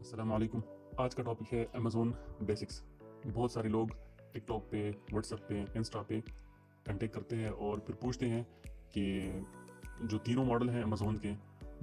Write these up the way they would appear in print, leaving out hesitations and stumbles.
अस्सलाम वालेकुम। आज का टॉपिक है अमेज़ोन बेसिक्स। बहुत सारे लोग टिकटॉक पे, व्हाट्सएप पे, इंस्टा पे कांटेक्ट करते हैं और फिर पूछते हैं कि जो तीनों मॉडल हैं अमेज़ोन के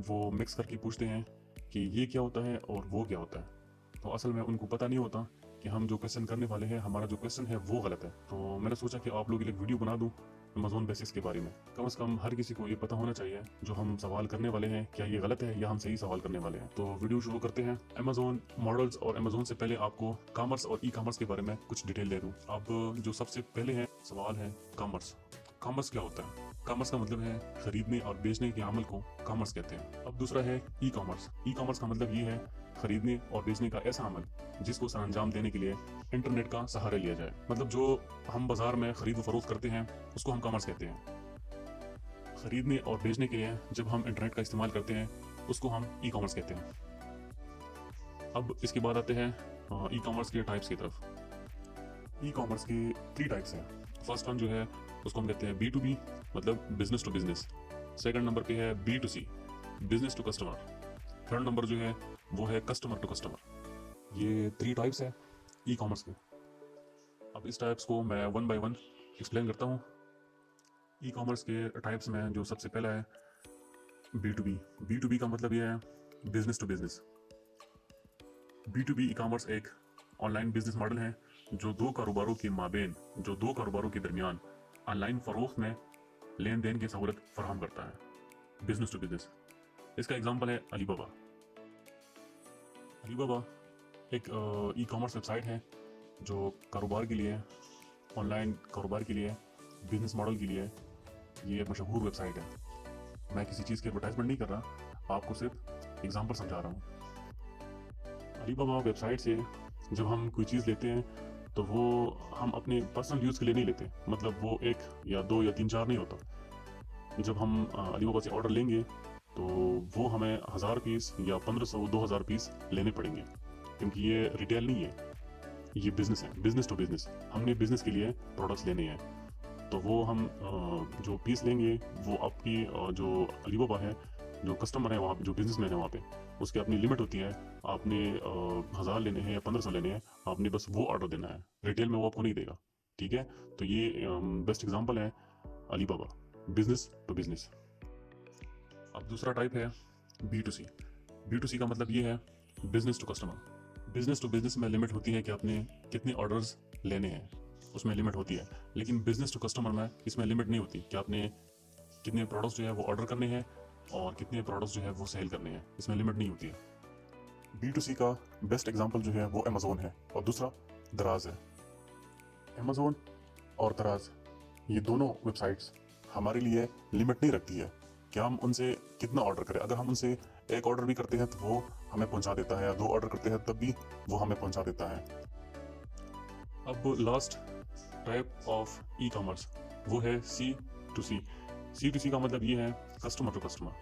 वो मिक्स करके पूछते हैं कि ये क्या होता है और वो क्या होता है। तो असल में उनको पता नहीं होता कि हम जो क्वेश्चन करने वाले हैं, हमारा जो क्वेश्चन है वो गलत है। तो मैंने सोचा कि आप लोगों के लिए एक वीडियो बना दूं अमेज़ोन बेसिक्स के बारे में। कम से कम हर किसी को ये पता होना चाहिए जो हम सवाल करने वाले हैं, क्या ये गलत है या हम सही सवाल करने वाले हैं। तो वीडियो शुरू करते हैं। अमेज़ोन मॉडल्स और अमेज़ोन से पहले आपको कॉमर्स और ई कॉमर्स के बारे में कुछ डिटेल दे दूं। अब जो सबसे पहले है सवाल है कॉमर्स। कॉमर्स क्या होता है? कॉमर्स का मतलब है खरीदने और बेचने के अमल को कॉमर्स कहते हैं। अब दूसरा है ई कॉमर्स। ई कॉमर्स का मतलब ये है खरीदने और बेचने का ऐसा अमल जिसको सर अंजाम देने के लिए इंटरनेट का सहारा लिया जाए। मतलब जो हम बाजार में खरीद व फरोख्त करते हैं उसको हम कॉमर्स कहते हैं। खरीदने और बेचने के लिए जब हम इंटरनेट का इस्तेमाल करते हैं उसको हम ई कॉमर्स कहते हैं। अब इसके बाद आते हैं ई कॉमर्स के टाइप्स की तरफ। ई कॉमर्स के 3 टाइप्स हैं। फर्स्ट वन जो है उसको हम कहते हैं B2B, मतलब business to business. Second number पे है B2C, business to customer. Third number जो है वो है कस्टमर टू कस्टमर। ये 3 टाइप्स है ई कॉमर्स के। अब इस टाइप्स को मैं वन बाय वन एक्सप्लेन करता हूँ। ई कॉमर्स के टाइप्स में जो सबसे पहला है B2B। B2B का मतलब ये है business to business. B2B e commerce एक ऑनलाइन बिजनेस मॉडल है जो दो कारोबारों के दरमियान ऑनलाइन फरोख्त में लेन देन की सहूलत फराहम करता है। Business to business. इसका एग्जांपल है अलीबाबा। अलीबाबा एक ई कॉमर्स वेबसाइट है जो कारोबार के लिए, ऑनलाइन कारोबार के लिए, बिजनेस मॉडल के लिए ये एक मशहूर वेबसाइट है। मैं किसी चीज़ की एडवर्टाइजमेंट नहीं कर रहा, आपको सिर्फ एग्जांपल समझा रहा हूँ। अलीबाबा वेबसाइट से जब हम कोई चीज़ लेते हैं तो वो हम अपने पर्सनल यूज़ के लिए नहीं लेते। मतलब वो एक या दो या तीन चार नहीं होता। जब हम अलीबाबा से ऑर्डर लेंगे तो वो हमें 1000 पीस या 1500-2000 पीस लेने पड़ेंगे, क्योंकि ये रिटेल नहीं है, ये बिजनेस है, बिजनेस टू बिजनेस। हमने बिजनेस के लिए प्रोडक्ट्स लेने हैं तो वो हम जो पीस लेंगे वो आपकी जो अलीबाबा है, जो कस्टमर है वहाँ पे, जो बिजनेसमैन है वहाँ पे, उसकी अपनी लिमिट होती है। आपने 1000 लेने हैं या 1500 लेने हैं, आपने बस वो ऑर्डर देना है, रिटेल में वो आपको नहीं देगा। ठीक है, तो ये बेस्ट एग्जांपल है अलीबाबा, बिजनेस टू बिजनेस। अब दूसरा टाइप है B2C। B2C का मतलब ये है business to customer. Business to business में लिमिट होती है कि आपने कितने ऑर्डर्स लेने हैं, उसमें लिमिट होती है। लेकिन बिजनेस टू कस्टमर में इसमें लिमिट नहीं होती कि आपने कितने प्रोडक्ट्स जो है वो ऑर्डर करने हैं और कितने प्रोडक्ट्स जो है वो सेल करने हैं, इसमें लिमिट नहीं होती है। B2C का बेस्ट एग्जांपल जो है वो अमेज़ोन है और दूसरा दराज है। अमेज़ोन और दराज, ये दोनों वेबसाइट्स हमारे लिए लिमिट नहीं रखती है कि हम उनसे कितना ऑर्डर करें। अगर हम उनसे एक ऑर्डर भी करते हैं तो वो हमें पहुंचा देता है, या 2 ऑर्डर करते हैं तब भी वो हमें पहुंचा देता है। अब last type of e commerce वो है C2C। C2C का मतलब ये है कस्टमर टू कस्टमर।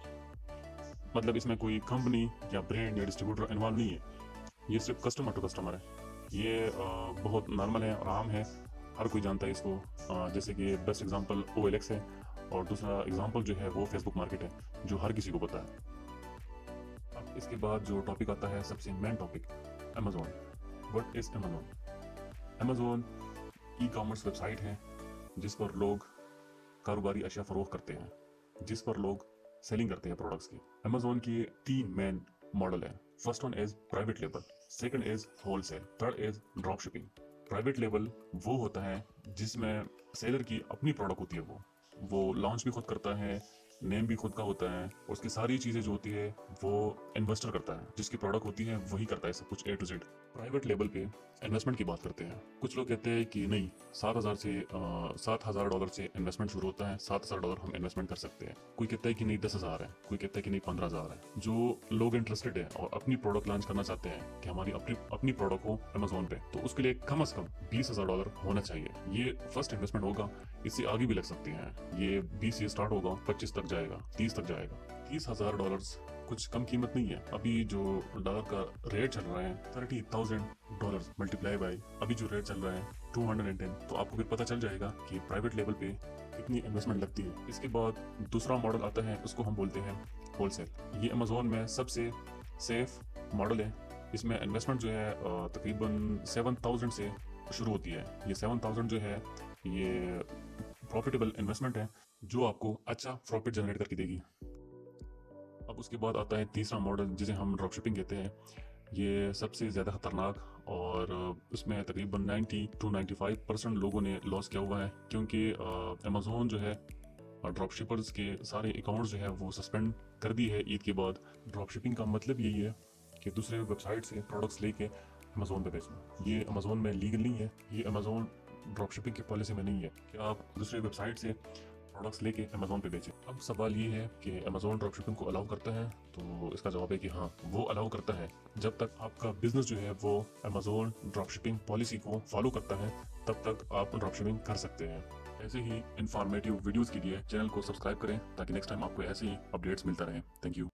मतलब इसमें कोई कंपनी या ब्रांड या डिस्ट्रीब्यूटर इन्वॉल्व नहीं है, ये सिर्फ कस्टमर टू कस्टमर है। ये बहुत नॉर्मल है और आम है, हर कोई जानता है इसको। जैसे कि बेस्ट एग्जांपल OLX है और दूसरा एग्जांपल जो है वो फेसबुक मार्केट है, जो हर किसी को पता है। अब इसके बाद जो टॉपिक आता है सबसे main topic, Amazon. What is Amazon? Amazon e commerce website है जिस पर लोग कारोबारी अशिया फरोख्त करते हैं, जिस पर लोग सेलिंग करते हैं प्रोडक्ट्स की। अमेज़ोन की 3 मेन मॉडल है। First one is private label, second is wholesale, third is drop shipping. Private label वो होता है जिसमें सेलर की अपनी प्रोडक्ट होती है, वो लॉन्च भी खुद करता है, नेम भी खुद का होता है, और उसकी सारी चीज़ें जो होती है वो इन्वेस्टर करता है, जिसकी प्रोडक्ट होती है वही करता है सब कुछ A to Z। Private level पे इन्वेस्टमेंट की बात करते हैं। कुछ लोग कहते हैं कि नहीं, $7,000 से इन्वेस्टमेंट शुरू होता है, $7,000 हम इन्वेस्टमेंट कर सकते हैं। कोई कहता है कि नहीं 10,000 है, कोई कहता है कि नहीं 15,000 है। जो लोग इंटरेस्टेड है और अपनी प्रोडक्ट लॉन्च करना चाहते हैं कि हमारी अपनी प्रोडक्ट हो अमेज़ोन पे, तो उसके लिए कम से कम $20,000 होना चाहिए। ये फर्स्ट इन्वेस्टमेंट होगा, इससे आगे भी लग सकती हैं। ये 20 से स्टार्ट होगा, 25 तक जाएगा, 30 तक जाएगा। $30,000 कुछ कम कीमत नहीं है। अभी जो डॉलर का रेट चल रहा है $30,000 मल्टीप्लाई बाय अभी जो रेट चल रहा है 210, तो आपको फिर पता चल जाएगा कि प्राइवेट लेवल पे कितनी इन्वेस्टमेंट लगती है। इसके बाद दूसरा मॉडल आता है, उसको हम बोलते हैं होलसेल। ये अमेज़ोन में सबसे सेफ मॉडल है इसमें इन्वेस्टमेंट जो है तकरीबन 7,000 से शुरू होती है। ये 7,000 जो है ये प्रॉफिटेबल इन्वेस्टमेंट है जो आपको अच्छा प्रॉफिट जनरेट करके देगी। अब उसके बाद आता है तीसरा मॉडल जिसे हम ड्रॉप शिपिंग कहते हैं। ये सबसे ज़्यादा खतरनाक और उसमें तकरीबन 90 to 95% लोगों ने लॉस किया हुआ है, क्योंकि अमेज़ोन जो है ड्रॉप शिपर्स के सारे अकाउंट्स जो है वो सस्पेंड कर दी है ईद के बाद। ड्रॉप शिपिंग का मतलब यही है कि दूसरे वेबसाइट से प्रोडक्ट्स लेके अमेज़ोन पे बेचना। ये अमेज़ोन में लीगल नहीं है, ये अमेज़ोन ड्रॉप शिपिंग की पॉलिसी में नहीं है कि आप दूसरे वेबसाइट से प्रोडक्ट्स लेके अमेज़ोन पे बेचें। अब सवाल ये है कि अमेज़ोन ड्रॉप शिपिंग को अलाउ करता है, तो इसका जवाब है कि हाँ, वो अलाउ करता है जब तक आपका बिजनेस जो है वो अमेज़ोन ड्रॉप शिपिंग पॉलिसी को फॉलो करता है, तब तक आप ड्रॉप शिपिंग कर सकते हैं। ऐसे ही इंफॉर्मेटिव वीडियोस के लिए चैनल को सब्सक्राइब करें ताकि नेक्स्ट टाइम आपको ऐसे ही अपडेट्स मिलता रहे। Thank you.